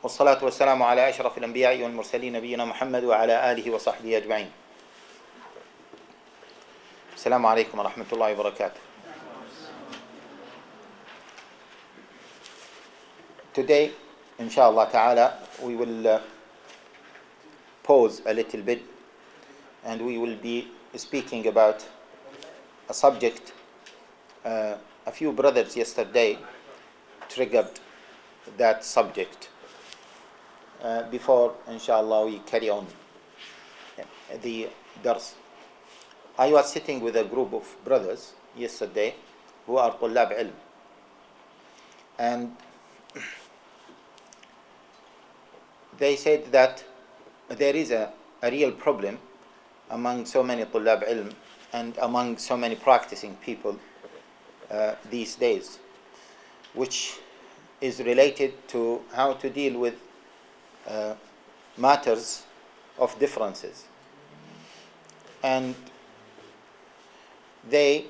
والصلاة والسلام على أشرف الأنبياء والمرسلين نبينا محمد وعلى آله وصحبه أجمعين. السلام عليكم ورحمة الله وبركاته. Today, inshallah ta'ala, we will pause a little bit and we will be speaking about a subject a few brothers yesterday triggered that subject. Before, inshallah, we carry on the dars. I was sitting with a group of brothers yesterday who are طلاب علم, and they said that there is a real problem among so many طلاب علم and among so many practicing people these days, which is related to how to deal with matters of differences. And they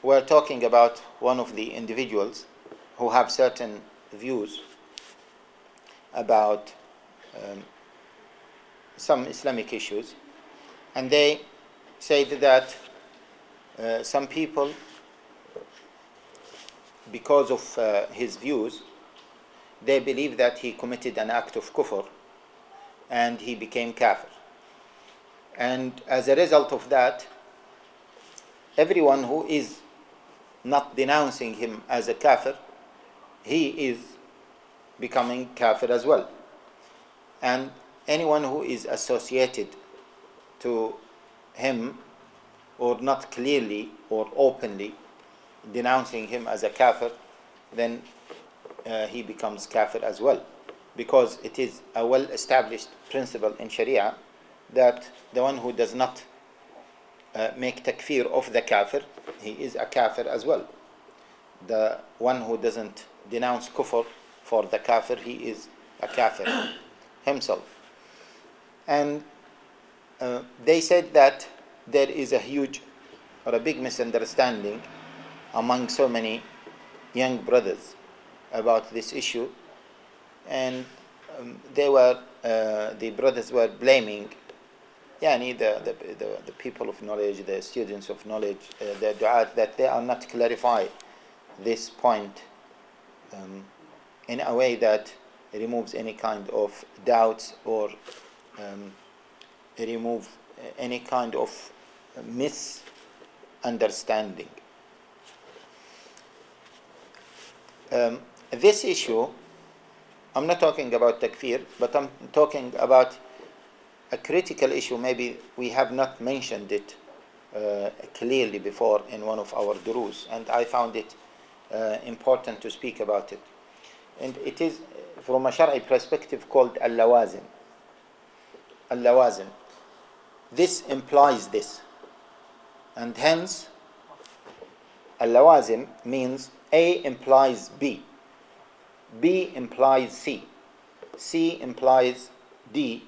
were talking about one of the individuals who have certain views about some Islamic issues, and they said that some people, because of his views, they believe that he committed an act of kufr and he became kafir. And as a result of that, everyone who is not denouncing him as a kafir, he is becoming kafir as well. And anyone who is associated to him or not clearly or openly denouncing him as a kafir, then he becomes kafir as well, because it is a well-established principle in Sharia that the one who does not make takfeer of the kafir, he is a kafir as well. The one who doesn't denounce kufr for the kafir, he is a kafir himself. And they said that there is a huge or a big misunderstanding among so many young brothers about this issue, and the brothers were blaming the people of knowledge, the students of knowledge, the du'at, that they are not clarify this point in a way that removes any kind of doubts or remove any kind of misunderstanding. This issue, I'm not talking about takfir, but I'm talking about a critical issue. Maybe we have not mentioned it clearly before in one of our durus, and I found it important to speak about it. And it is from a Shari'i perspective called al-lawazim. Al-lawazim. This implies this. And hence, al-lawazim means A implies B, B implies C, C implies D,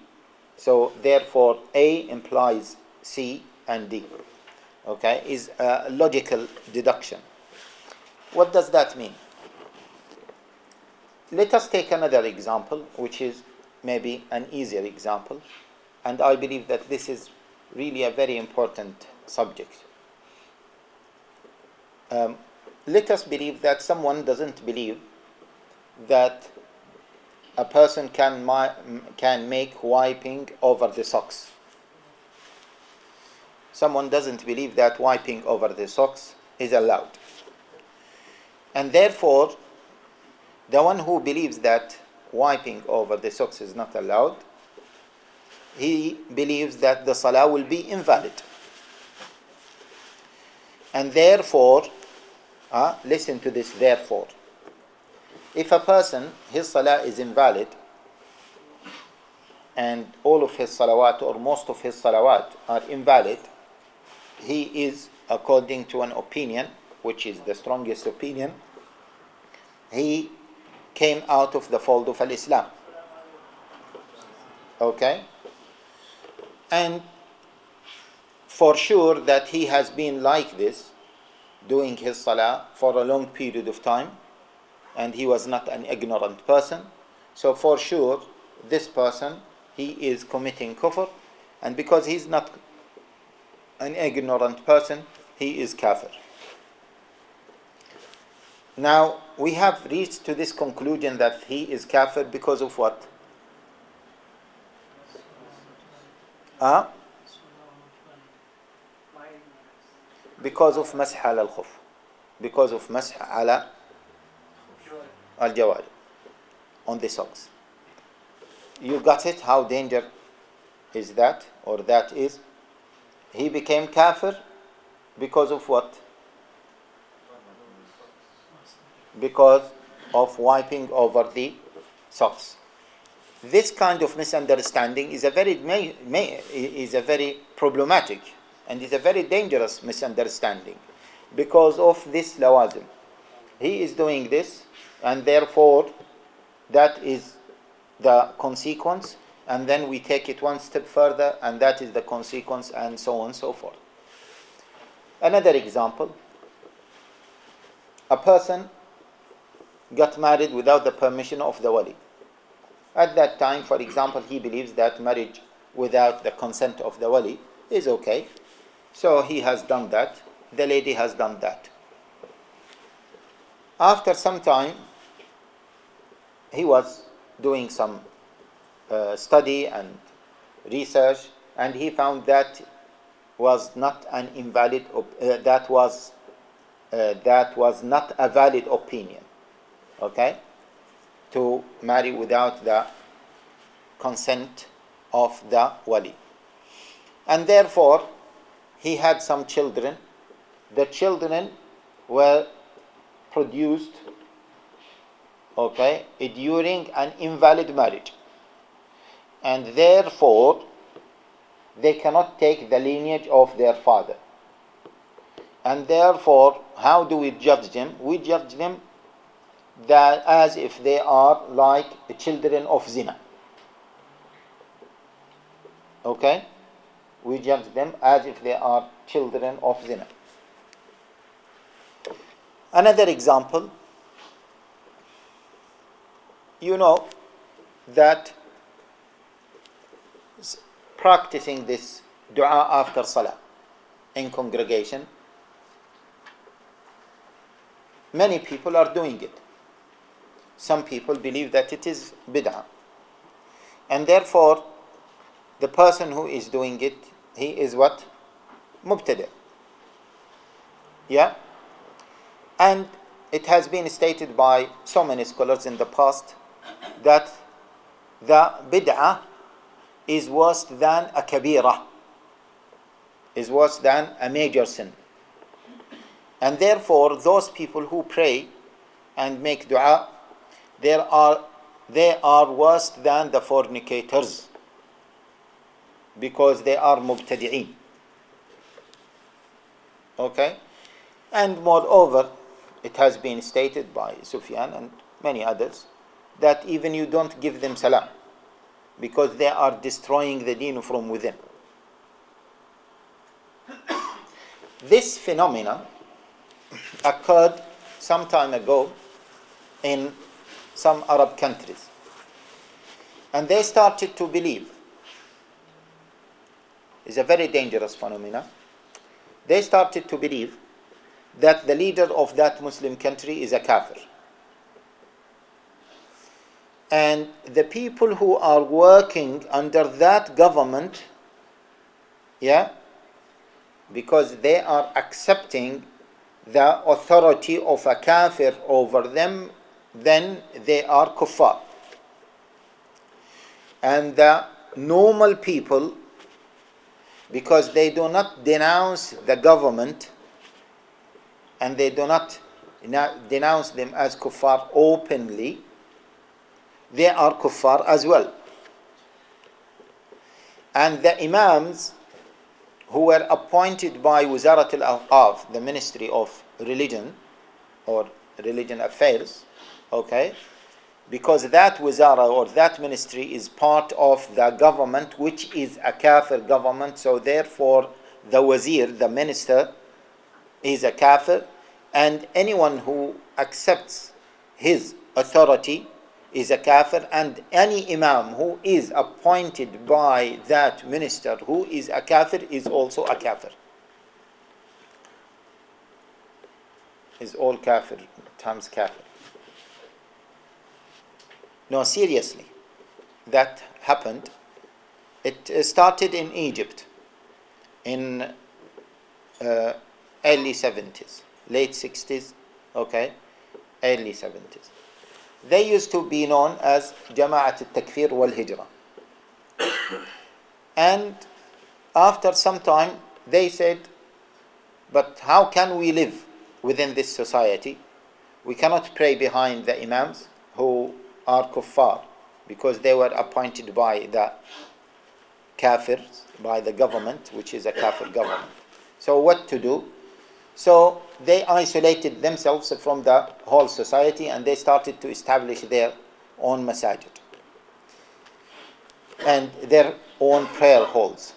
so therefore A implies C and D. Okay, is a logical deduction. What does that mean? Let us take another example, which is maybe an easier example, and I believe that this is really a very important subject. Let us believe that someone doesn't believe that a person can make wiping over the socks. Someone doesn't believe that wiping over the socks is allowed. And therefore, the one who believes that wiping over the socks is not allowed, he believes that the salah will be invalid. And therefore, listen to this, therefore. If a person, his salah is invalid, and all of his salawat or most of his salawat are invalid, he is, according to an opinion, which is the strongest opinion, he came out of the fold of al-Islam. Okay? And for sure that he has been like this, doing his salah for a long period of time, and he was not an ignorant person, So for sure, this person, he is committing kufr, and because he's not an ignorant person, he is kafir. Now, we have reached to this conclusion that he is kafir because of what? Because of masah ala al-khuf. Because of masah ala al-jawad, on the socks. You got it? How dangerous is that? Or that is? He became kafir because of what? Because of wiping over the socks. This kind of misunderstanding is a very problematic and is a very dangerous misunderstanding because of this lawazim. He is doing this, and therefore that is the consequence, and then we take it one step further, and that is the consequence, and so on and so forth. Another example: a person got married without the permission of the wali. At that time, for example, he believes that marriage without the consent of the wali is okay. So he has done that. The lady has done that. After some time, he was doing some study and research, and he found that was not an invalid. That was not a valid opinion. Okay, to marry without the consent of the wali. And therefore, he had some children. The children were produced, okay, during an invalid marriage. And therefore, they cannot take the lineage of their father. And therefore, how do we judge them? We judge them that as if they are like the children of zina. Okay? We judge them as if they are children of zina. Another example, you know that practicing this dua after salah in congregation, many people are doing it. Some people believe that it is bid'ah. And therefore, the person who is doing it, he is what? Mubtadi'. Yeah? And it has been stated by so many scholars in the past that the bid'ah is worse than a kabira, is worse than a major sin. And therefore, those people who pray and make dua, they are worse than the fornicators, because they are mubtadi'een. Okay? And moreover, it has been stated by Sufyan and many others that even you don't give them salam, because they are destroying the deen from within. This phenomenon occurred some time ago in some Arab countries, and they started to believe, it's a very dangerous phenomenon, they started to believe that the leader of that Muslim country is a kafir. And the people who are working under that government, yeah, because they are accepting the authority of a kafir over them, then they are kuffar. And the normal people, because they do not denounce the government and they do not denounce them as kuffar openly, they are kuffar as well. And the imams who were appointed by Wizarat al-Awqaf, the Ministry of Religion or Religion Affairs, okay, because that Wizara or that ministry is part of the government, which is a kafir government, so therefore the wazir, the minister, is a kafir, and anyone who accepts his authority is a kafir, and any imam who is appointed by that minister who is a kafir is also a kafir. Is all kafir times kafir. No, seriously, that happened. It started in Egypt in early 70s, late 60s, okay, early 70s. They used to be known as Jama'at al-Takfeer wal-Hijra. And after some time, they said, but how can we live within this society? We cannot pray behind the imams who are kuffar, because they were appointed by the kafirs, by the government, which is a kafir government. So what to do? So they isolated themselves from the whole society, and they started to establish their own masajid and their own prayer halls.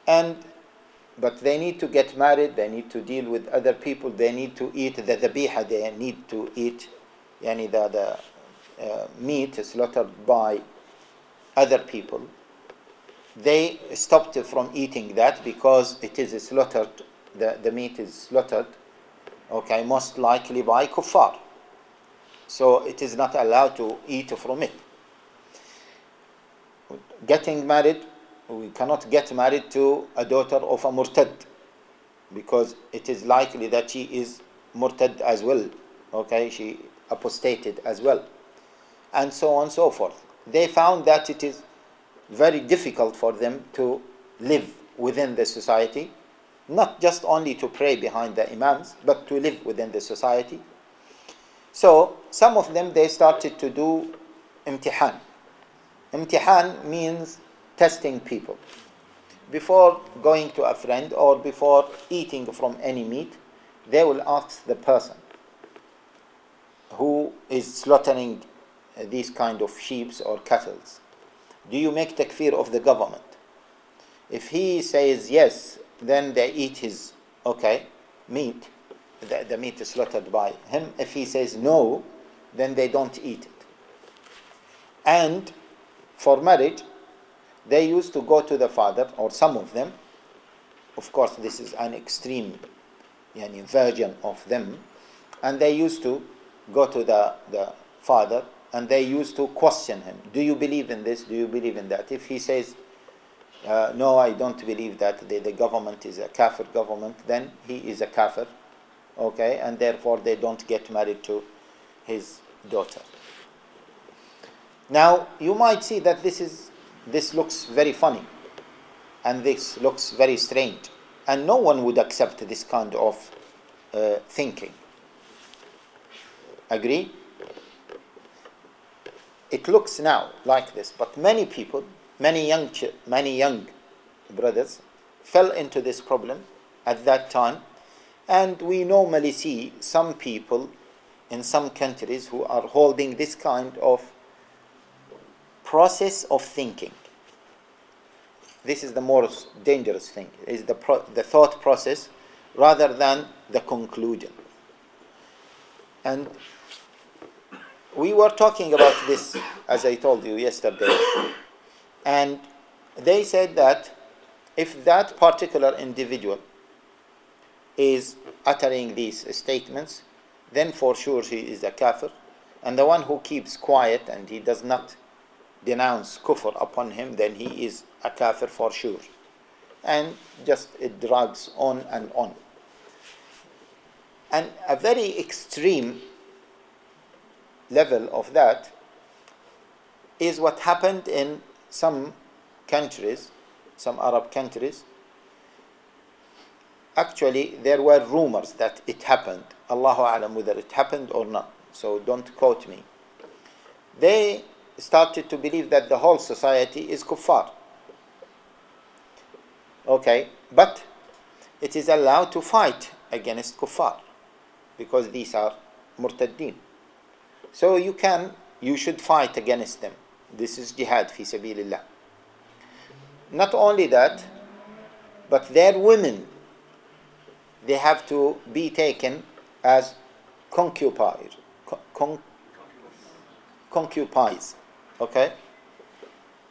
But they need to get married, they need to deal with other people, they need to eat the dhabiha, they need to eat the meat slaughtered by other people. They stopped from eating that because it is slaughtered, the meat is slaughtered, okay, most likely by kuffar. So it is not allowed to eat from it. Getting married, we cannot get married to a daughter of a murtad, because it is likely that she is murtad as well, okay, she apostated as well, and so on and so forth. They found that it is very difficult for them to live within the society, not just only to pray behind the imams, but to live within the society. So some of them, they started to do imtihan. Imtihan means testing people. Before going to a friend or before eating from any meat, they will ask the person who is slaughtering these kind of sheep or cattle, do you make takfeer of the government? If he says yes, then they eat his meat. The meat is slaughtered by him. If he says no, then they don't eat it. And for marriage, they used to go to the father, or some of them. Of course, this is an extreme version of them. And they used to go to the father, and they used to question him. Do you believe in this? Do you believe in that? If he says, no, I don't believe that the government is a kafir government, then he is a kafir, okay, and therefore they don't get married to his daughter. Now, you might see that this looks very funny, and this looks very strange, and no one would accept this kind of thinking. Agree? It looks now like this, but many people, many young brothers fell into this problem at that time, and we normally see some people in some countries who are holding this kind of process of thinking. This is the most dangerous thing, is the thought process rather than the conclusion. And we were talking about this, as I told you yesterday, and they said that if that particular individual is uttering these statements, then for sure he is a kafir, and the one who keeps quiet and he does not denounce kufr upon him, then he is a kafir for sure. And just it drags on and on. And a very extreme level of that is what happened in some countries, some Arab countries. Actually, there were rumors that it happened. Allahu a'lam whether it happened or not, so don't quote me. They started to believe that the whole society is kuffar. Okay, but it is allowed to fight against kuffar, because these are murtaddin. So you should fight against them. This is jihad fi sabilillah. Not only that, but their women, they have to be taken as concubines. concubines, okay,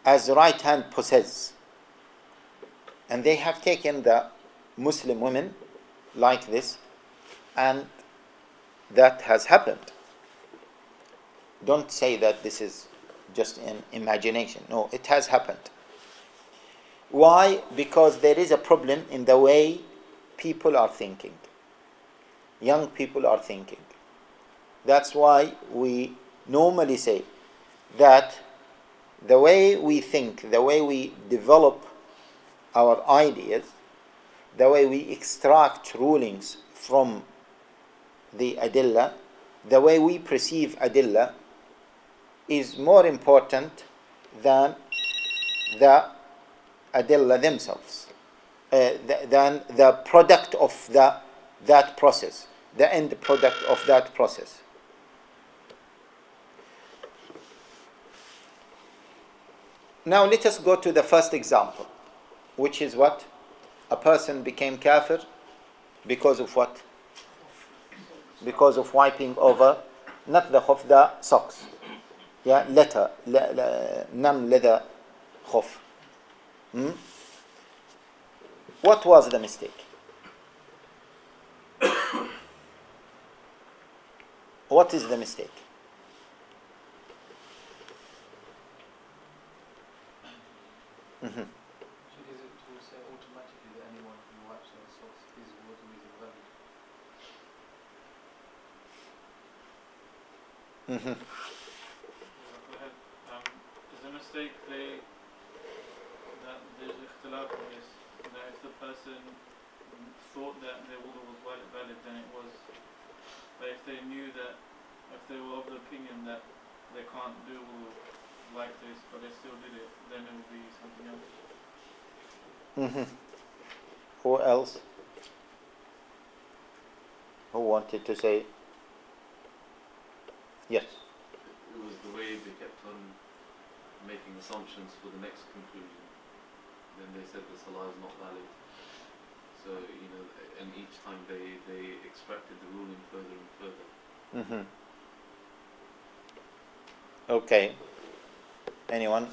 as right hand possess. And they have taken the Muslim women like this, and that has happened. Don't say that this is just an imagination. No, it has happened. Why? Because there is a problem in the way people are thinking. Young people are thinking. That's why we normally say that the way we think, the way we develop our ideas, the way we extract rulings from the adilla, the way we perceive adilla is more important than the adilla themselves, than the product of that process, the end product of that process. Now let us go to the first example, which is what? A person became kafir because of what? Because of wiping over, not the khuf, the socks. Yeah, non-leather khuf. What was the mistake? What is the mistake? Is it to say automatically that anyone who wipes their socks is wudhu is invalid? Is the mistake that there's ikhtilaf on this, that if the person thought that their wudhu was valid, then it was, but if they knew that, if they were of the opinion that they can't do wudhu like this, but they still did it, then it would be something else. Who else? Who wanted to say? Yes. It was the way they kept on making assumptions for the next conclusion. Then they said the salah is not valid. So, and each time they extracted the ruling further and further. Okay. Anyone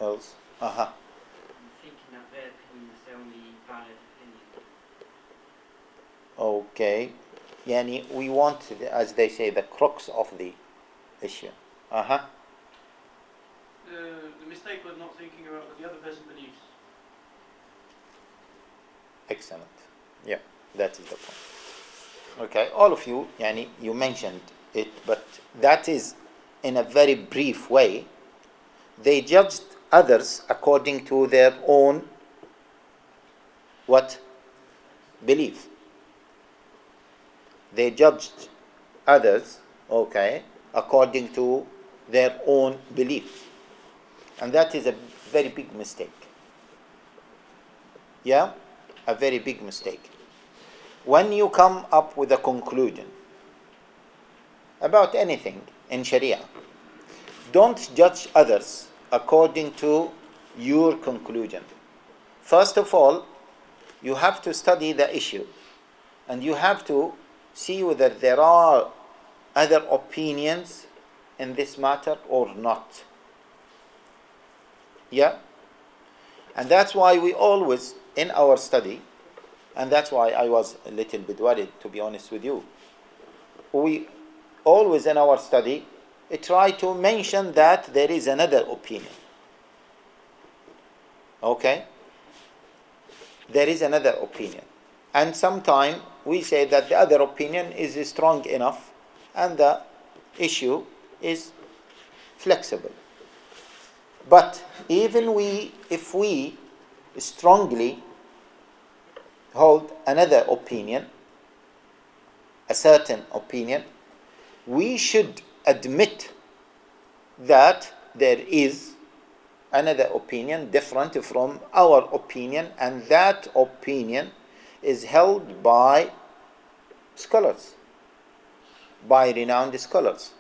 else? I'm thinking that their opinion is the only valid opinion. Okay. Yani we want, as they say, the crux of the issue. The mistake was not thinking about what the other person believes. Excellent. Yeah, that is the point. Okay, all of you, yani you mentioned it, but that is in a very brief way. They judged others according to their own what? Belief. They judged others, okay, according to their own belief. And that is a very big mistake. Yeah? A very big mistake. When you come up with a conclusion about anything in Sharia, don't judge others according to your conclusion. First of all, you have to study the issue, and you have to see whether there are other opinions in this matter or not. Yeah? And that's why we always, in our study, and that's why I was a little bit worried, to be honest with you, we always in our study try to mention that there is another opinion. Okay? There is another opinion. And sometimes we say that the other opinion is strong enough and the issue is flexible. But even if we strongly hold another opinion, a certain opinion, we should admit that there is another opinion different from our opinion, and that opinion is held by scholars, by renowned scholars,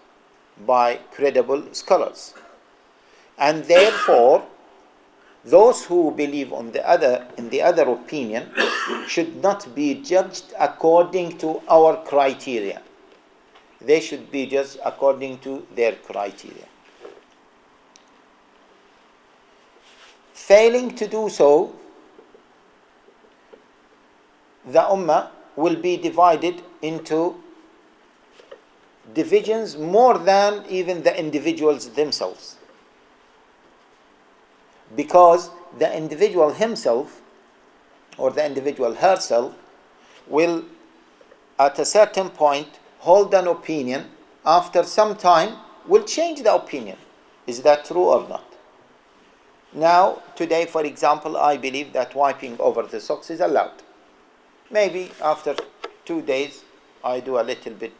by credible scholars. And therefore, those who believe in the other opinion should not be judged according to our criteria. they should be judged according to their criteria. Failing to do so, the ummah will be divided into divisions more than even the individuals themselves. Because the individual himself or the individual herself will at a certain point hold an opinion, after some time will change the opinion. Is that true or not? Now, today, for example, I believe that wiping over the socks is allowed. Maybe after 2 days, I do a little bit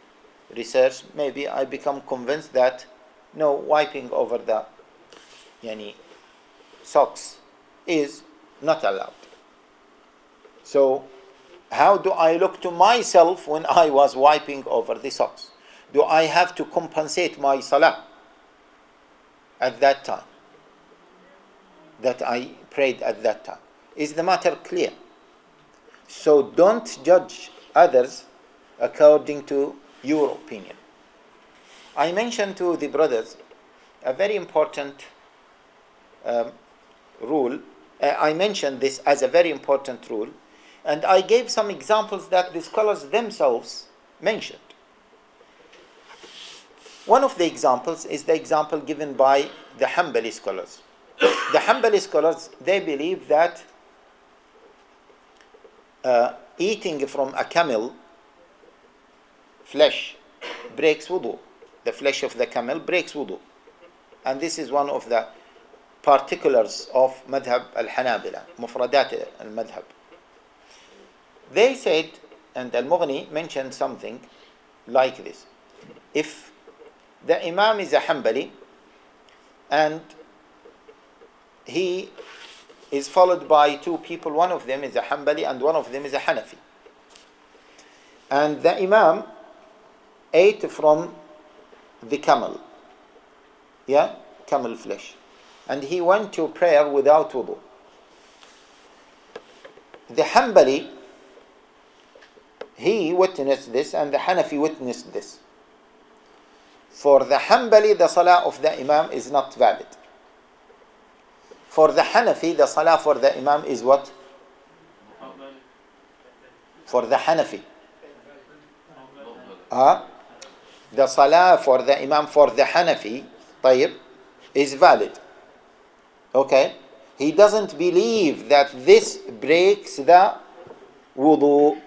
research, maybe I become convinced that no, wiping over the socks is not allowed. So, how do I look to myself when I was wiping over the socks? Do I have to compensate my salah at that time that I prayed at that time? Is the matter clear? So don't judge others according to your opinion. I mentioned to the brothers a very important rule. I mentioned this as a very important rule, and I gave some examples that the scholars themselves mentioned. One of the examples is the example given by the Hanbali scholars. The Hanbali scholars, they believe that eating from a camel flesh breaks wudhu. The flesh of the camel breaks wudhu. And this is one of the particulars of madhab al-Hanabila, mufradat al-madhab. They said, and al-Mughni mentioned something like this. If the Imam is a Hanbali and he is followed by 2 people, one of them is a Hanbali and one of them is a Hanafi, and the Imam ate from the camel, camel flesh, and he went to prayer without wudu. The Hanbali, he witnessed this and the Hanafi witnessed this. For the Hanbali, the salah of the Imam is not valid. For the Hanafi, the salah for the Imam is what? For the Hanafi. The salah for the Imam, for the Hanafi, طيب, is valid. Okay? He doesn't believe that this breaks the wudu.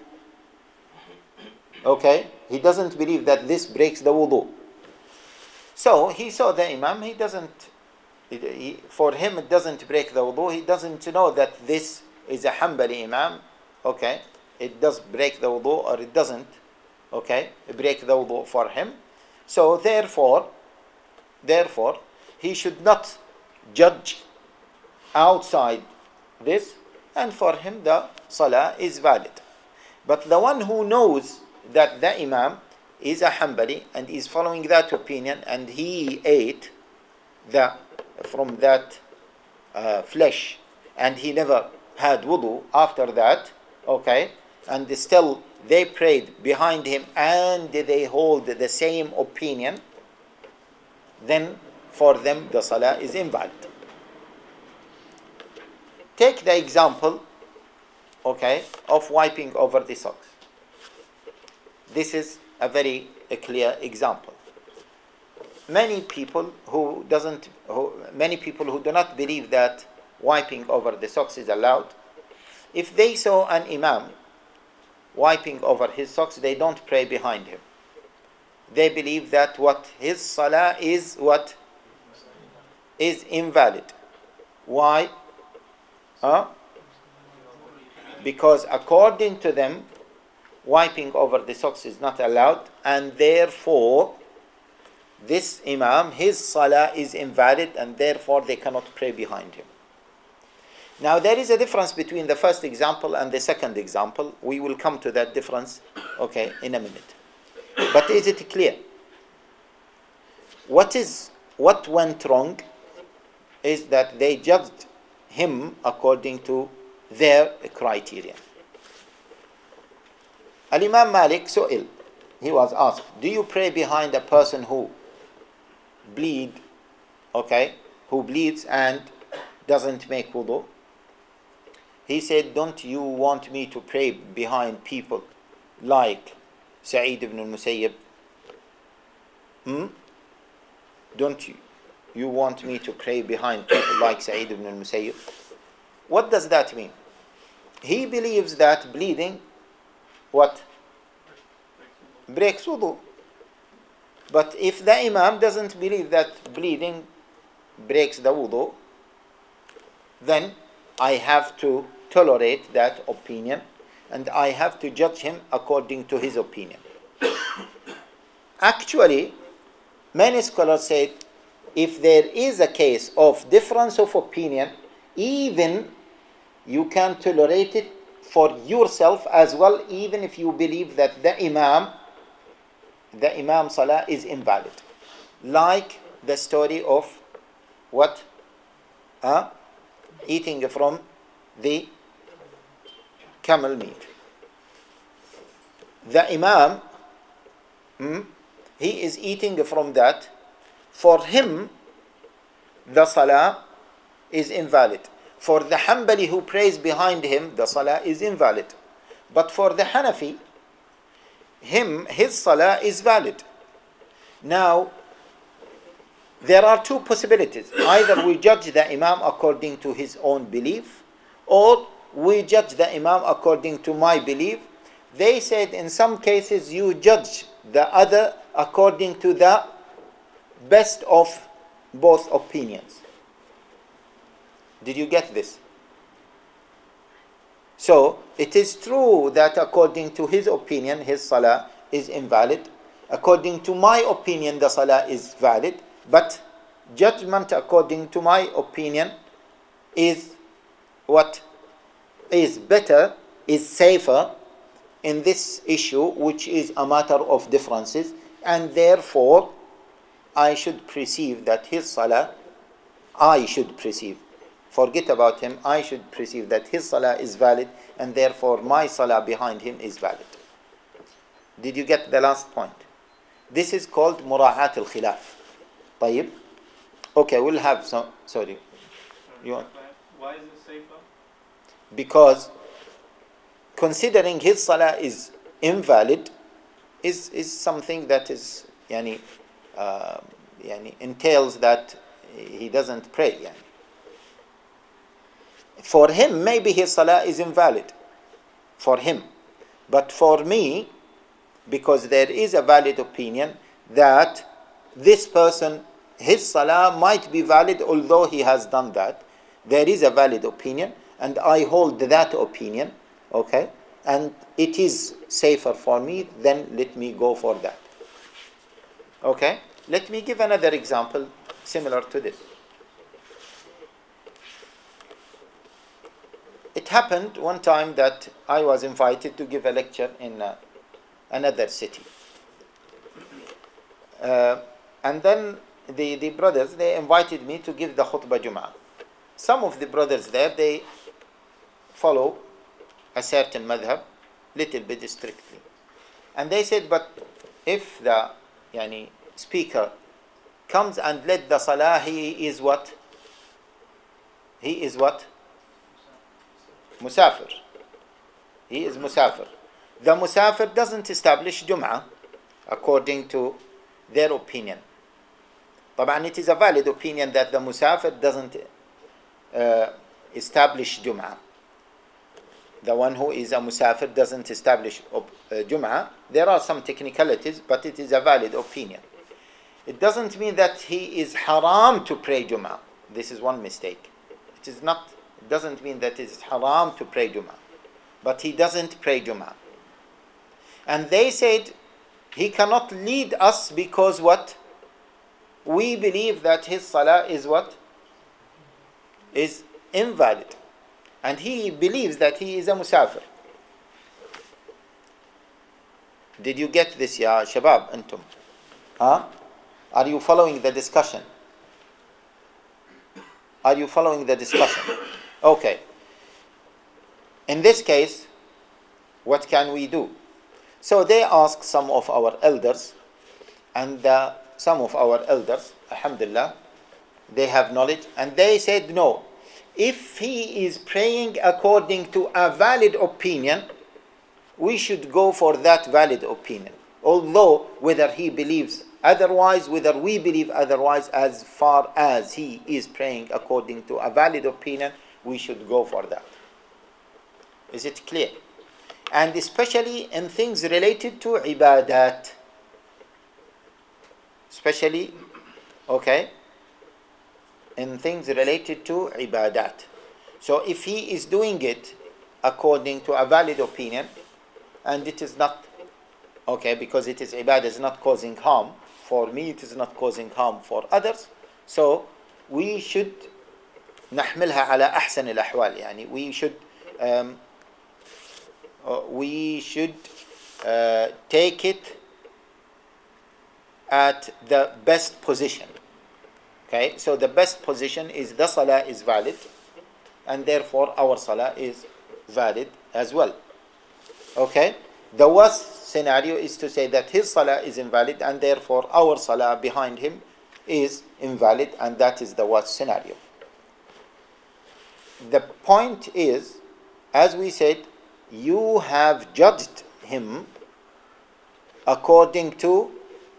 Okay? He doesn't believe that this breaks the wudu. So he saw the Imam, for him it doesn't break the wudu. He doesn't know that this is a Hanbali Imam. Okay? It does break the wudu or it doesn't. Okay? Break the wudu for him. So therefore, he should not judge outside this, and for him the salah is valid. But the one who knows that the Imam is a Hanbali and is following that opinion, and he ate from that flesh and he never had wudu after that, okay, and still they prayed behind him and they hold the same opinion, then for them the salah is invalid. Take the example, okay, of wiping over the socks. This is a very clear example. Many people who do not believe that wiping over the socks is allowed, if they saw an Imam wiping over his socks, they don't pray behind him. They believe that what his salah is invalid. Why? Because according to them, wiping over the socks is not allowed, and therefore this Imam, his salah is invalid, and therefore they cannot pray behind him. Now there is a difference between the first example and the second example. We will come to that difference, okay, in a minute. But is it clear? What went wrong is that they judged him according to their criteria. Al-Imam Malik سئل he was asked, do you pray behind a person who bleeds and doesn't make wudu? He said, don't you want me to pray behind people like Sa'id ibn al-Musayyib? Don't you want me to pray behind people like Sa'id ibn al-Musayyib? What does that mean? He believes that bleeding, what? Breaks wudu. But if the Imam doesn't believe that bleeding breaks the wudu, then I have to tolerate that opinion and I have to judge him according to his opinion. Actually, many scholars said if there is a case of difference of opinion, even you can tolerate it for yourself as well, even if you believe that the Imam Salah is invalid. Like the story of what? Eating from the camel meat. The Imam, he is eating from that. For him, the Salah is invalid. For the Hanbali who prays behind him, the Salah is invalid. But for the Hanafi, his Salah is valid. Now, there are two possibilities. Either we judge the Imam according to his own belief, or we judge the Imam according to my belief. They said in some cases you judge the other according to the best of both opinions. Did you get this? So, it is true that according to his opinion, his Salah is invalid. According to my opinion, the Salah is valid. But judgment according to my opinion is what is better, is safer in this issue, which is a matter of differences. And therefore, I should perceive that his Salah, forget about him, I should perceive that his Salah is valid, and therefore my Salah behind him is valid. Did you get the last point? This is called mura'at al-khilaf. طيب? Okay, we'll have some, sorry. You want? Why is it safer? Because considering his Salah is invalid is something that is entails that he doesn't pray. For him, maybe his Salah is invalid. For him. But for me, because there is a valid opinion that this person, his Salah might be valid although he has done that. There is a valid opinion and I hold that opinion, okay? And it is safer for me, then let me go for that. Okay? Let me give another example similar to this. It happened one time that I was invited to give a lecture in another city. And then the brothers, they invited me to give the khutbah Jum'ah. Some of the brothers there, they follow a certain madhab, little bit strictly. And they said, but if the speaker comes and led the salah, he is what? He is what? Musafir. He is musafir. The musafir doesn't establish Jum'ah according to their opinion. طبعا it is a valid opinion that the musafir doesn't establish Jum'ah. The one who is a musafir doesn't establish Jum'ah. There are some technicalities, but it is a valid opinion. It doesn't mean that he is haram to pray Jum'ah. This is one mistake. It doesn't mean that it is haram to pray Jum'ah. But he doesn't pray Jum'ah. And they said, he cannot lead us because what? We believe that his salah is what? Is invalid. And he believes that he is a musafir. Did you get this, ya shabab, antum? Are you following the discussion? Are you following the discussion? Okay. In this case, what can we do? So they asked some of our elders, and some of our elders, alhamdulillah, they have knowledge, and they said no. If he is praying according to a valid opinion, we should go for that valid opinion. Although whether he believes otherwise, whether we believe otherwise, as far as he is praying according to a valid opinion, we should go for that. Is it clear? And especially in things related to ibadat. Especially, okay, in things related to ibadat. So if he is doing it according to a valid opinion, and it is not, okay, because it is ibadah, is not causing harm for me, it is not causing harm for others, so we should نحملها على أحسن الأحوال. يعني we should take it at the best position. Okay, so the best position is the salah is valid, and therefore our salah is valid as well. Okay, the worst scenario is to say that his salah is invalid, and therefore our salah behind him is invalid, and that is the worst scenario. The point is, as we said, you have judged him according to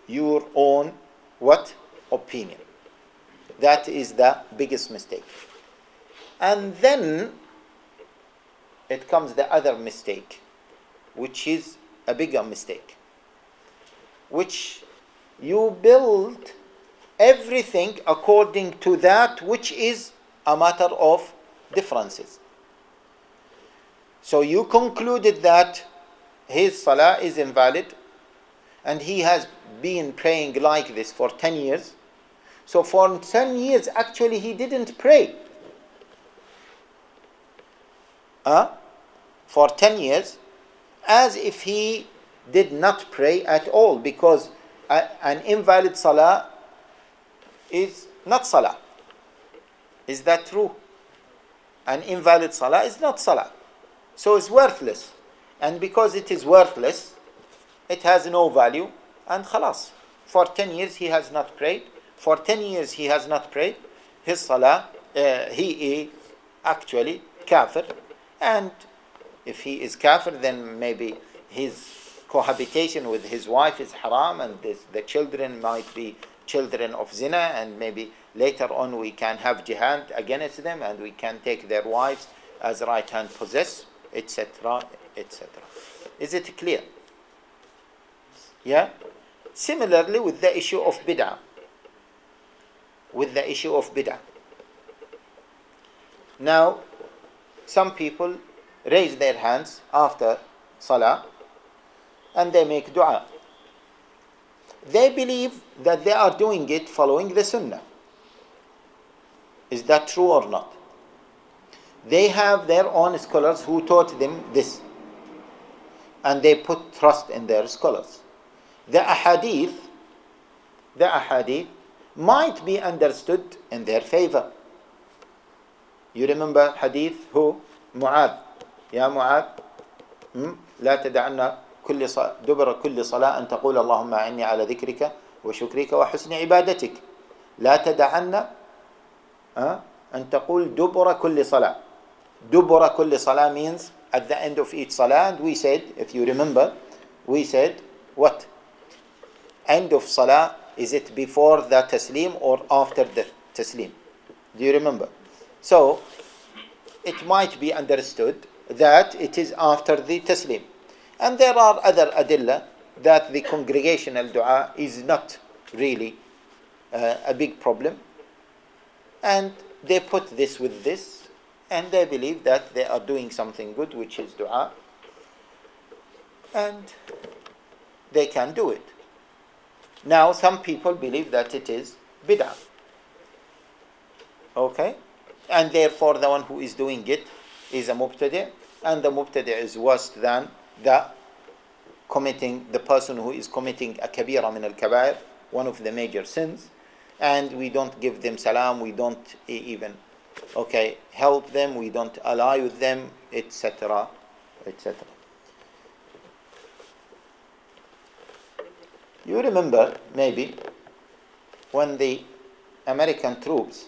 your own what? Opinion. That is the biggest mistake. And then it comes the other mistake, which is a bigger mistake, which you build everything according to that which is a matter of differences. So you concluded that his salah is invalid, and he has been praying like this for 10 years. So for 10 years, actually, he didn't pray. For 10 years, as if he did not pray at all, because an invalid salah is not salah. Is that true? An invalid salah is not salah. So it's worthless. And because it is worthless, it has no value, and khalas. For 10 years, he has not prayed. For 10 years he has not prayed. His salah, he is actually kafir. And if he is kafir, then maybe his cohabitation with his wife is haram, and the children might be children of zina, and maybe later on we can have jihad against them, and we can take their wives as right hand possess, etc., etc. Is it clear? Yeah? Similarly with the issue of bid'ah. Now, some people raise their hands after salah and they make dua. They believe that they are doing it following the sunnah. Is that true or not? They have their own scholars who taught them this, and they put trust in their scholars. The ahadith might be understood in their favor. You remember hadith who? Mu'adh. Ya Mu'adh, لا تدعنا دبر كل صلاة أن تقول اللهم أعني على ذكرك وشكرك وحسن عبادتك. لا تدعنا أن تقول دبر كل صلاة. دبر كل صلاة means at the end of each salah, and we said, if you remember, we said what? End of salah, is it before the taslim or after the taslim? Do you remember? So it might be understood that it is after the taslim. And there are other adillah that the congregational dua is not really a big problem. And they put this with this, and they believe that they are doing something good, which is dua. And they can do it. Now, some people believe that it is bid'ah. Okay? And therefore, the one who is doing it is a mubtadi', and the mubtadi' is worse than the person who is committing a kabira min al-kabair, one of the major sins, and we don't give them salam, we don't even, help them, we don't ally with them, etc., etc. You remember, maybe, when the American troops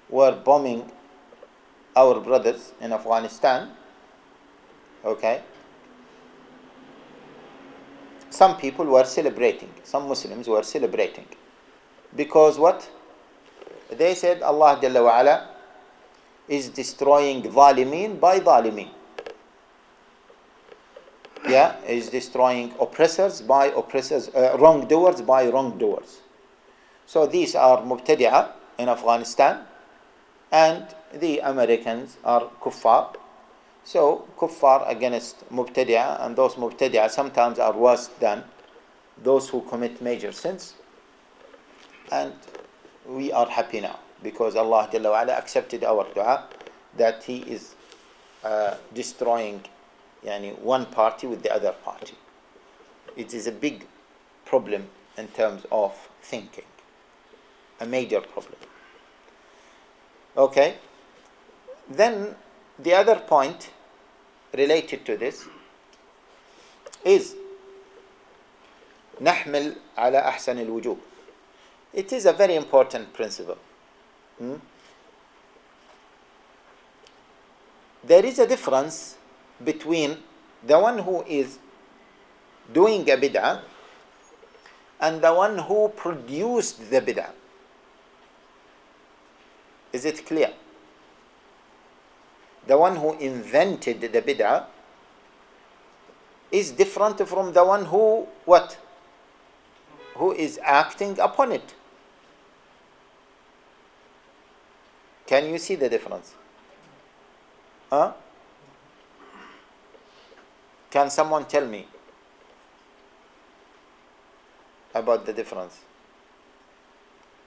were bombing our brothers in Afghanistan, okay? Some people were celebrating, some Muslims were celebrating. Because what? They said Allah Jalla wa Ala is destroying zalimin by zalimin. Yeah, is destroying oppressors by oppressors, wrongdoers by wrongdoers. So these are mubtadi'ah in Afghanistan, and the Americans are kuffar. So kuffar against mubtadi'ah, and those mubtadi'ah sometimes are worse than those who commit major sins. And we are happy now because Allah Jalla wa Ala accepted our dua that He is destroying one party with the other party. It is a big problem in terms of thinking, a major problem. Okay, then the other point related to this is نحمل على أحسن الوجوه. It is a very important principle. There is a difference between the one who is doing a bid'ah and the one who produced the bid'ah. Is it clear? The one who invented the bid'ah is different from the one who what? Who is acting upon it. Can you see the difference? Huh? Can someone tell me about the difference?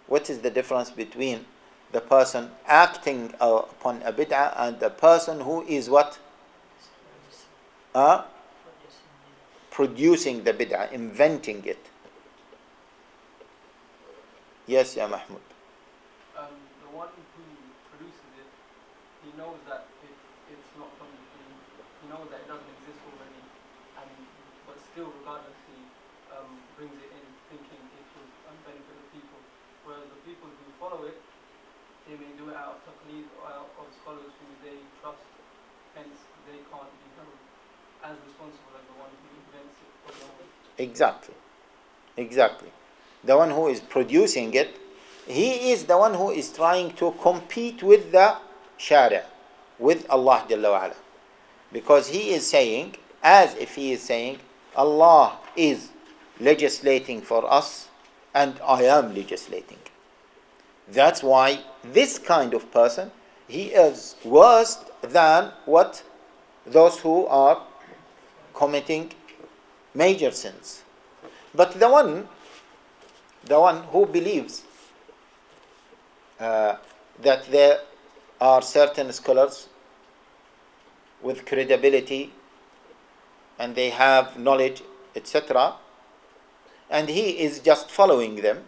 What is the difference between the person acting upon a bid'ah and the person who is what? Producing the bid'ah, inventing it. Yes, Ya Mahmoud. The one who produces it, he knows that it's not from he knows that it doesn't exist already, but still regardless he brings it in thinking it will benefit the people. Whereas the people who follow it, they may do it out of taqleed or out of scholars who they trust, hence they can't be held as responsible as the one who invents it for the moment. Exactly. The one who is producing it, he is the one who is trying to compete with the Sharia, with Allah Jalla wa Ala. Because he is saying, as if he is saying, Allah is legislating for us and I am legislating. That's why this kind of person, he is worse than what? Those who are committing major sins. But the one who believes that there are certain scholars with credibility and they have knowledge, etc., and he is just following them.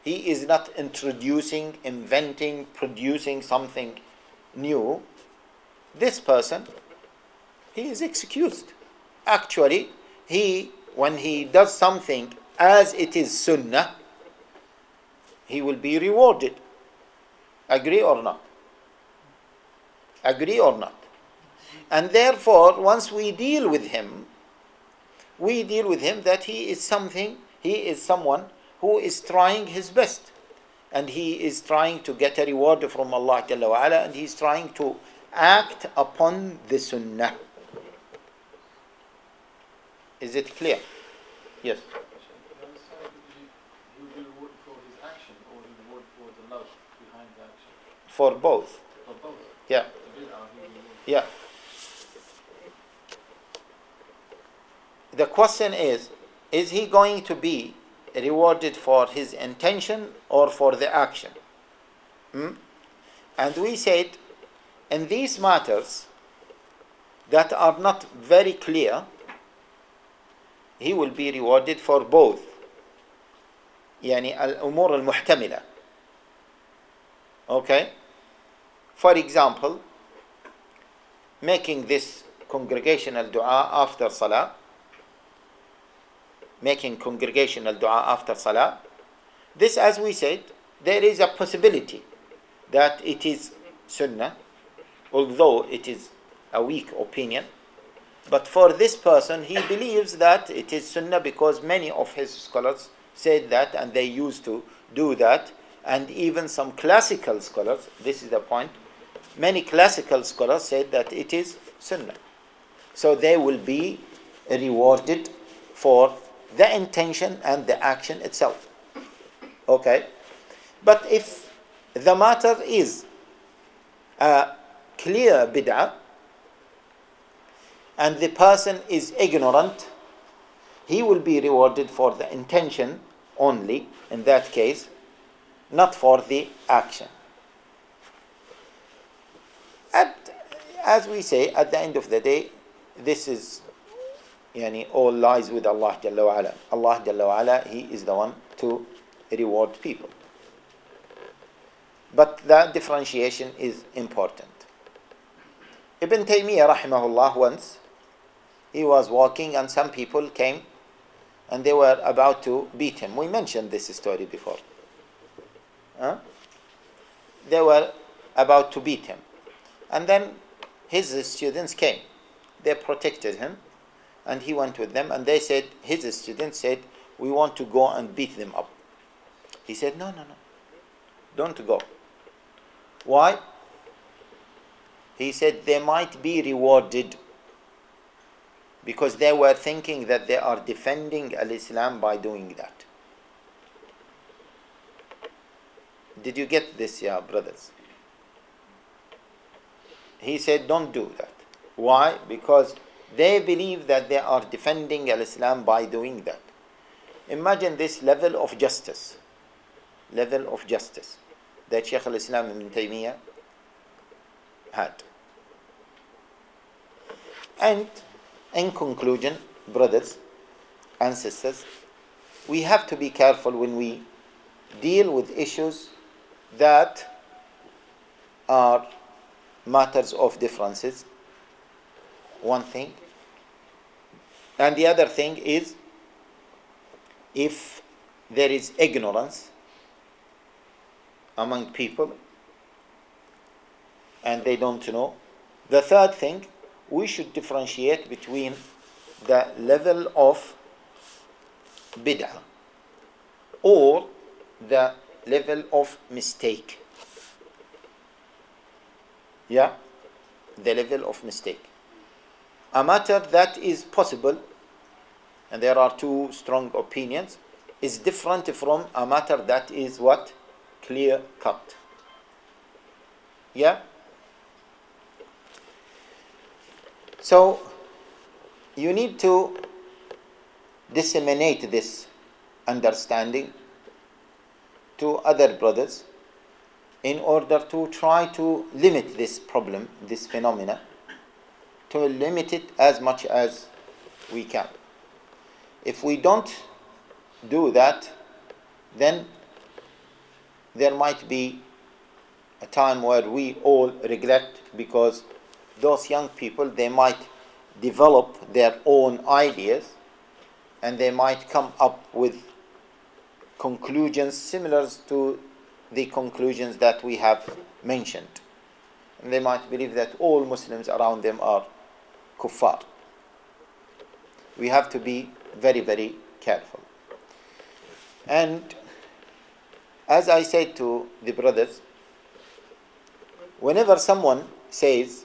He is not introducing, inventing, producing something new. This person, he is excused. Actually, when he does something as it is sunnah, he will be rewarded. Agree or not? Agree or not? And therefore, once we deal with him that he is someone who is trying his best. And he is trying to get a reward from Allah Jalla wa Ala, and he is trying to act upon the sunnah. Is it clear? Yes. The other side, he will be rewarded for his action or the reward for the love behind the action? For both. For both? Yeah. The bid'ah, he will be rewarded. Yeah. The question is he going to be rewarded for his intention or for the action? And we said, in these matters that are not very clear, he will be rewarded for both. يعني الأمور المحتملة. Okay? For example, making this congregational dua after salah, making congregational dua after salah, this, as we said, there is a possibility that it is sunnah, although it is a weak opinion. But for this person, he believes that it is sunnah because many of his scholars said that and they used to do that. And even some classical scholars, this is the point, many classical scholars said that it is sunnah. So they will be rewarded for the intention and the action itself. Okay? But if the matter is a clear bid'ah, and the person is ignorant, he will be rewarded for the intention only, in that case, not for the action. As we say, at the end of the day, this is all lies with Allah Jalla wa Ala. Allah Jalla wa Ala, He is the one to reward people. But the differentiation is important. Ibn Taymiyyah rahimahullah, once he was walking and some people came and they were about to beat him. We mentioned this story before. They were about to beat him. And then his students came. They protected him and he went with them, and they said, his students said, we want to go and beat them up. He said, no, don't go. Why? He said they might be rewarded because they were thinking that they are defending al-Islam by doing that. Did you get this, yeah, brothers? He said, don't do that. Why? Because they believe that they are defending al-Islam by doing that. Imagine this level of justice that Shaykh al-Islam Ibn Taymiyyah had. And in conclusion, brothers and sisters, we have to be careful when we deal with issues that are matters of differences, one thing. And the other thing is, if there is ignorance among people and they don't know. The third thing, we should differentiate between the level of bid'ah or the level of mistake. Yeah? The level of mistake. A matter that is possible, and there are two strong opinions, is different from a matter that is what? Clear cut. Yeah? So, you need to disseminate this understanding to other brothers in order to try to limit this problem, this phenomena, to limit it as much as we can. If we don't do that, then there might be a time where we all regret, because those young people, they might develop their own ideas and they might come up with conclusions similar to the conclusions that we have mentioned. And they might believe that all Muslims around them are kuffar. We have to be very, very careful. And as I said to the brothers, whenever someone says,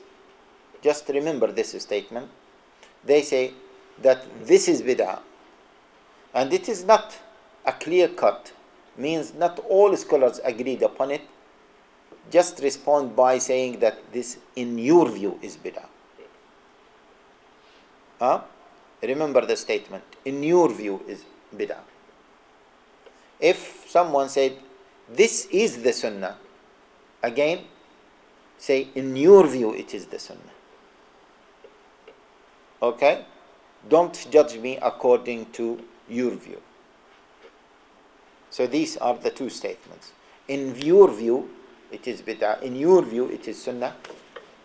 just remember this statement, they say that this is bid'ah, and it is not a clear cut, means not all scholars agreed upon it. Just respond by saying that this, in your view, is bid'ah. Remember the statement, in your view is bid'ah. If someone said, this is the sunnah, again, say, in your view it is the sunnah. Okay? Don't judge me according to your view. So these are the two statements. In your view, it is bid'ah. In your view, it is sunnah.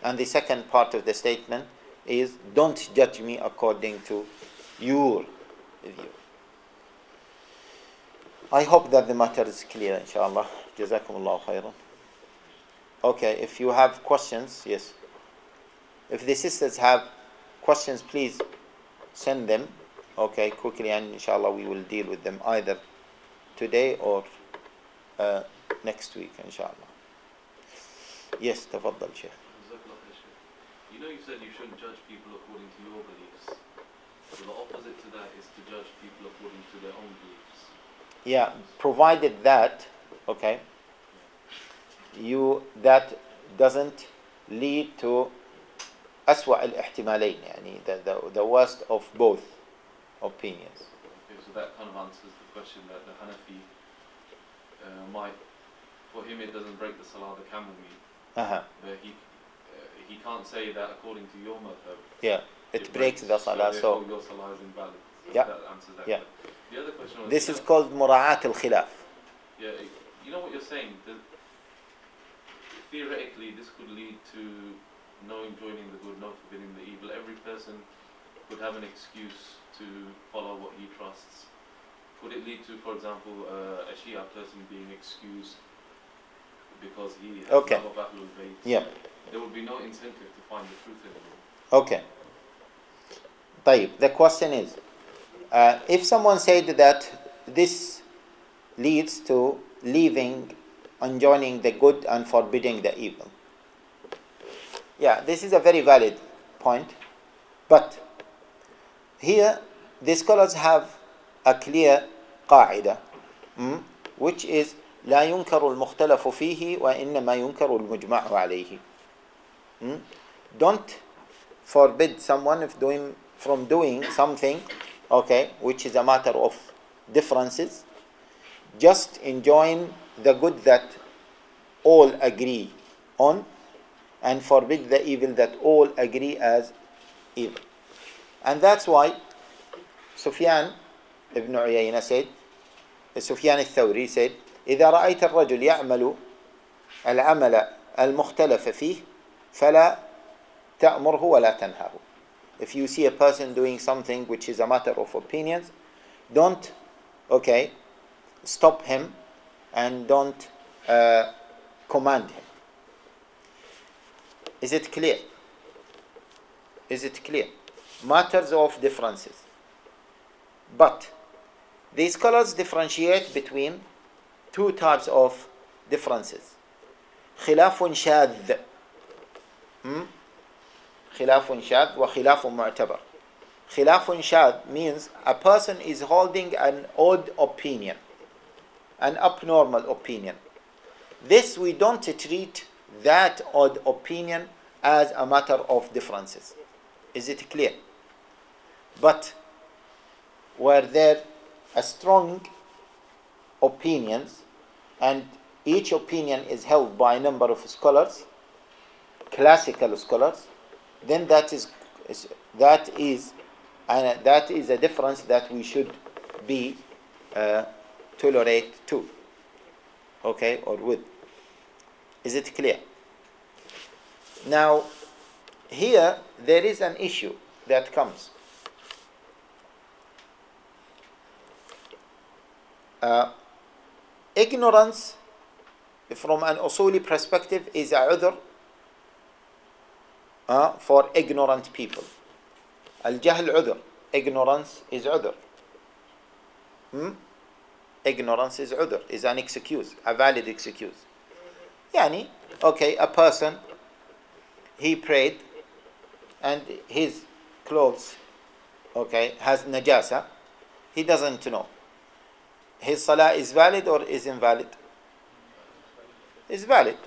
And the second part of the statement is, don't judge me according to your view. I hope that the matter is clear, inshallah. Jazakumullahu khairan. Okay, if you have questions, yes. If the sisters have questions, please send them, okay, quickly, and inshallah we will deal with them either today or next week, inshallah. Yes, تفضل شيخ. You know, you said you shouldn't judge people according to your beliefs. So the opposite to that is to judge people according to their own beliefs. Yeah, provided that, okay, that doesn't lead to أسوأ الاحتمالين, يعني the worst of both opinions. Okay, so that kind of answers the question that the Hanafi might, for him it doesn't break the salah, the camel meat. But he can't say that according to your madhab. Yeah, it breaks the salah, so your salah is invalid. So yeah, that answers that. Yeah. The other question was, this is called mura'at al-khilaf. Yeah, you know what you're saying. Theoretically, this could lead to no enjoining the good, no forbidding the evil. Every person could have an excuse to follow what he trusts. Could it lead to, for example, a Shia person being excused because he has okay. love of Ahlul Bayt? Yeah. There would be no incentive to find the truth anymore. Okay. طيب, the question is, if someone said that this leads to leaving, enjoining the good and forbidding the evil. Yeah, this is a very valid point. But here, the scholars have a clear قاعدة, which is لا ينكر المختلف فيه وإنما ينكر المجمع عليه. Don't forbid someone from doing something, okay, which is a matter of differences. Just enjoin the good that all agree on, and forbid the evil that all agree as evil. And that's why Sufyan ibn Uyayna said, Sufyan al-Thawri said, إذا رأيت الرجل يعمل العمل المختلف فيه فلا تأمره ولا تنهاه. If you see a person doing something which is a matter of opinions, don't, okay, stop him and don't command him. Is it clear? Is it clear? Matters of differences. But the scholars differentiate between two types of differences. خلاف شاذ. خلاف شاذ وخلاف معتبر. خلاف شاذ means a person is holding an odd opinion, an abnormal opinion. This we don't treat that odd opinion as a matter of differences. Is it clear? But were there a strong opinions and each opinion is held by a number of scholars, classical scholars, then that is a difference that we should be tolerate to, okay, or with. Is it clear? Now, here there is an issue that comes. Ignorance from an usuli perspective is a udhr for ignorant people. Al-jahl udhr. Ignorance is udhr. Ignorance is udhr, is an excuse, a valid excuse. Yani, okay, a person, he prayed and his clothes, okay, has najasa. He doesn't know. His salah is valid or is invalid? Is valid.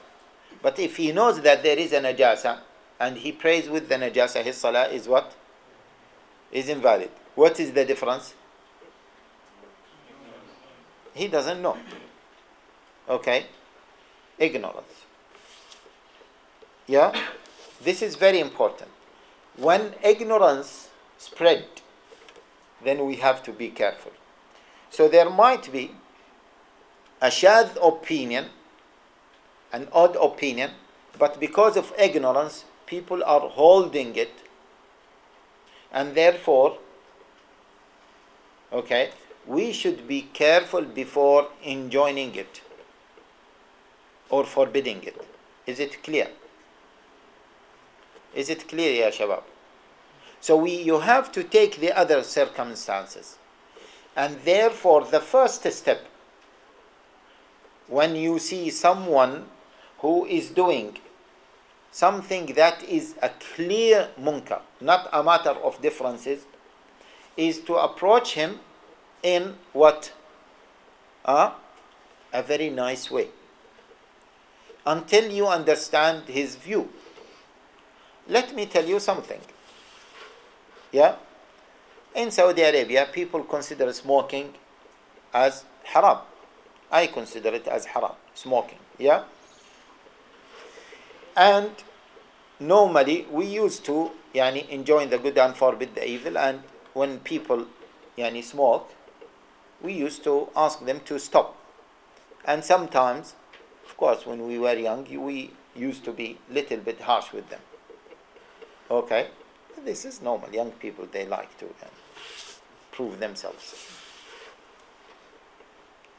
But if he knows that there is a najasa and he prays with the najasa, his salah is what? Is invalid. What is the difference? He doesn't know. Okay? Ignorance. Yeah? This is very important. When ignorance spread, then we have to be careful. So there might be a shaadh opinion, an odd opinion, but because of ignorance, people are holding it, and therefore, okay, we should be careful before enjoining it or forbidding it. Is it clear? Is it clear, ya shabab? So you have to take the other circumstances. And therefore, the first step, when you see someone who is doing something that is a clear munkar, not a matter of differences, is to approach him in what? A very nice way. Until you understand his view. Let me tell you something. Yeah? In Saudi Arabia, people consider smoking as haram. I consider it as haram, smoking. Yeah? And normally, we used to enjoy the good and forbid the evil. And when people smoke, we used to ask them to stop. And sometimes, of course, when we were young, we used to be a little bit harsh with them. Okay? This is normal. Young people, they like to prove themselves.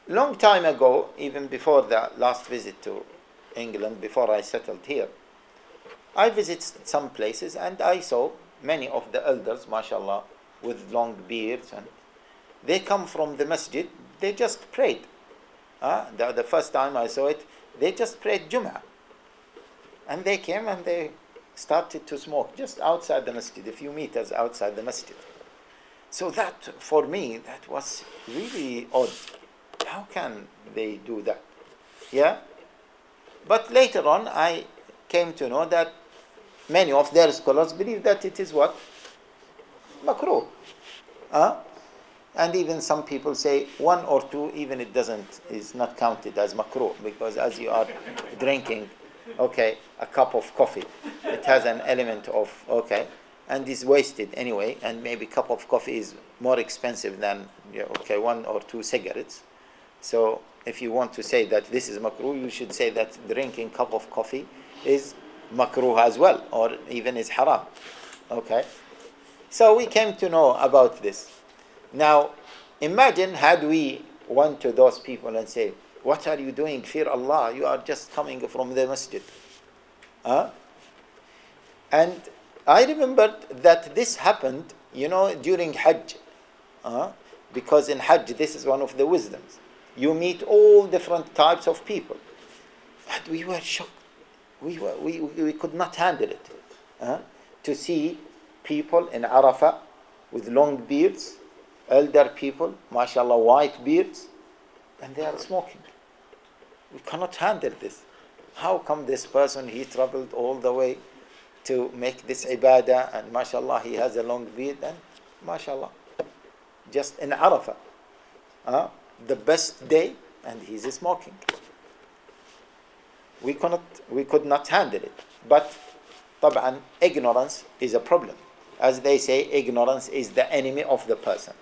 Long time ago, even before the last visit to England, before I settled here, I visited some places and I saw many of the elders, mashallah, with long beards, and they come from the masjid, they just prayed. The first time I saw it, they just prayed Jum'ah. And they came and they started to smoke just outside the masjid, a few meters outside the masjid. So that, for me, that was really odd. How can they do that? Yeah? But later on, I came to know that many of their scholars believe that it is what? Makruh. And even some people say one or two, even it is not counted as makruh, because as you are drinking, okay, a cup of coffee, it has an element of, okay, and is wasted anyway, and maybe cup of coffee is more expensive than, okay, one or two cigarettes. So if you want to say that this is makruh, you should say that drinking cup of coffee is makruh as well, or even is haram. Okay? So we came to know about this. Now, imagine had we went to those people and say, what are you doing? Fear Allah. You are just coming from the masjid. And I remembered that this happened, during Hajj. Because in Hajj, this is one of the wisdoms. You meet all different types of people. And we were shocked. We could not handle it. To see people in Arafah with long beards, elder people, mashallah, white beards, and they are smoking. We cannot handle this. How come this person, he traveled all the way to make this ibadah, and mashallah, he has a long beard, and mashallah, just in Arafah, the best day, and he's smoking. We could not handle it. But طبعا, ignorance is a problem. As they say, ignorance is the enemy of the person.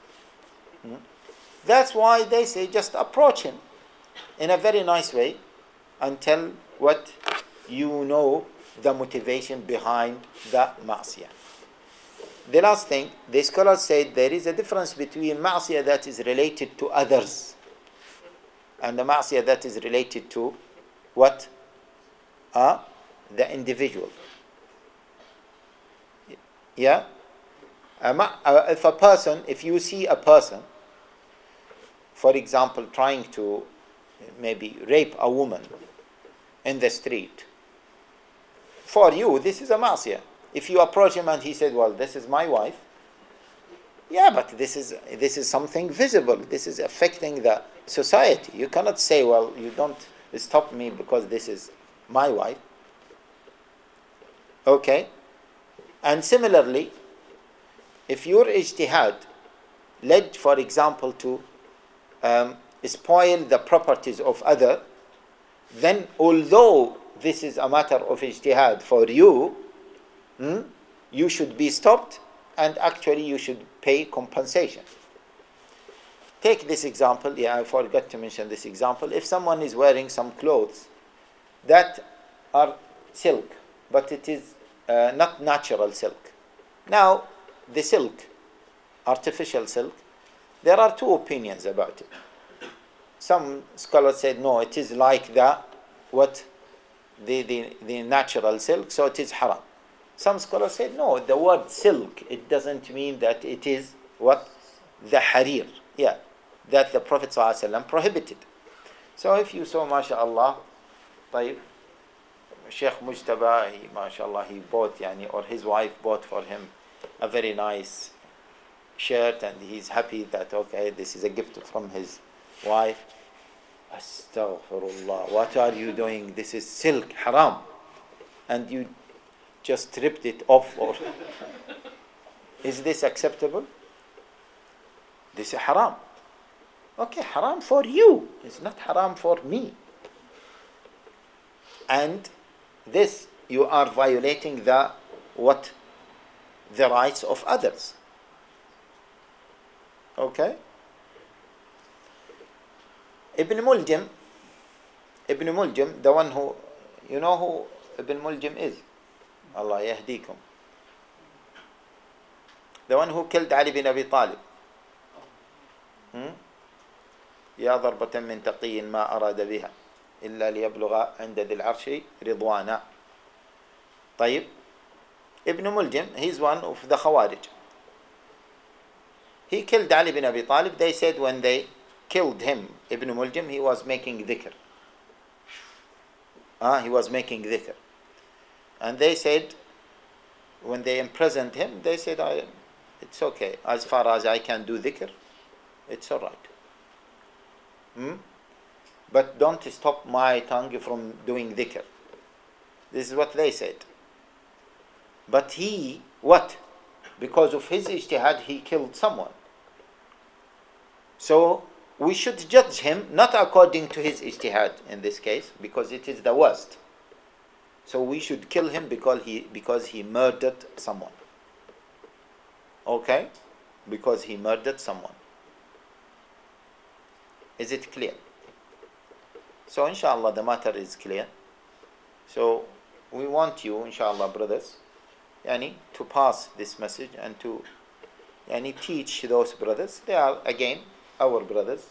That's why they say just approach him in a very nice way until what you know the motivation behind the ma'siyah. The last thing, the scholars said there is a difference between ma'siyah that is related to others and the ma'siyah that is related to what? The individual. Yeah? If you see a person, for example, trying to maybe rape a woman in the street, for you, this is a ma'siyah. If you approach him and he said, well, this is my wife, yeah, but this is something visible. This is affecting the society. You cannot say, well, you don't stop me because this is my wife. Okay? And similarly, if your ijtihad led, for example, to spoil the properties of other, then although this is a matter of ijtihad for you, you should be stopped, and actually you should pay compensation. Take this example. Yeah, I forgot to mention this example. If someone is wearing some clothes that are silk, but it is not natural silk. Now, the silk, artificial silk, There are two opinions about it. Some scholars said no, it is like the natural silk, so it is haram. Some scholars said no, the word silk, it doesn't mean that it is what? The harir. Yeah, that the Prophet ﷺ prohibited. So if you saw, mashallah, طيب, Sheikh Mujtaba, mashallah, he bought, or his wife bought for him a very nice shirt, and he's happy that, okay, this is a gift from his wife. Astaghfirullah, what are you doing? This is silk, haram. And you just ripped it off. Or is this acceptable? This is haram. Okay, haram for you. It's not haram for me. And this, you are violating the rights of others. Okay? Ibn Muljam, the one who, you know who Ibn Muljam is? Allah yahdikum. The one who killed Ali bin Abi Talib. يا ضربة من تقي ما أراد بها إلا ليبلغ عند ذي العرش رضوانا. طيب, Ibn Muljam, he's one of the Khawarij. He killed Ali bin Abi Talib. They said when they killed him, Ibn Muljam, he was making dhikr. He was making dhikr. And they said, when they imprisoned him, they said, it's okay. As far as I can do dhikr, it's all right. But don't stop my tongue from doing dhikr. This is what they said. But he, what? Because of his ijtihad, he killed someone. So we should judge him not according to his ijtihad in this case, because it is the worst. So we should kill him because he murdered someone. Okay? Because he murdered someone. Is it clear? So inshallah the matter is clear. So we want you, inshallah, brothers, to pass this message and to teach those brothers. They are again our brothers,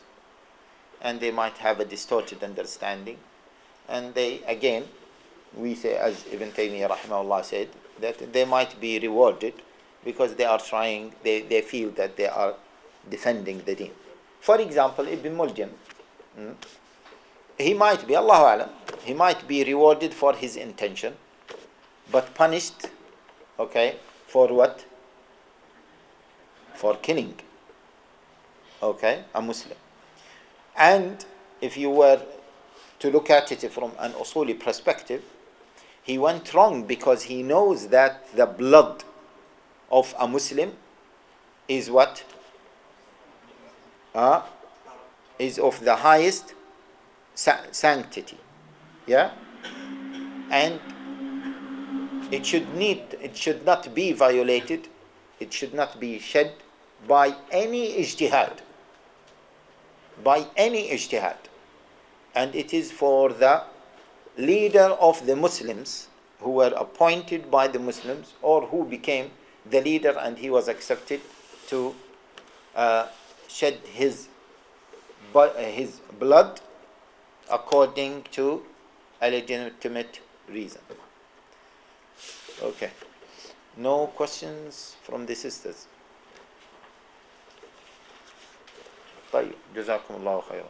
and they might have a distorted understanding, and they again, we say, as Ibn Taymiyyah rahimahullah said, that they might be rewarded because they are trying, they feel that they are defending the deen. For example, Ibn Muljam, he might be, Allahu Alam, he might be rewarded for his intention, but punished, okay, for what? For killing, okay, a Muslim. And if you were to look at it from an usuli perspective, he went wrong because he knows that the blood of a Muslim is what? Is of the highest sanctity. Yeah? And it should not be violated, it should not be shed by any ijtihad. By any ijtihad. And it is for the leader of the Muslims who were appointed by the Muslims, or who became the leader and he was accepted, to shed his blood according to a legitimate reason. Okay. No questions from the sisters? طيب, جزاكم الله خيرا.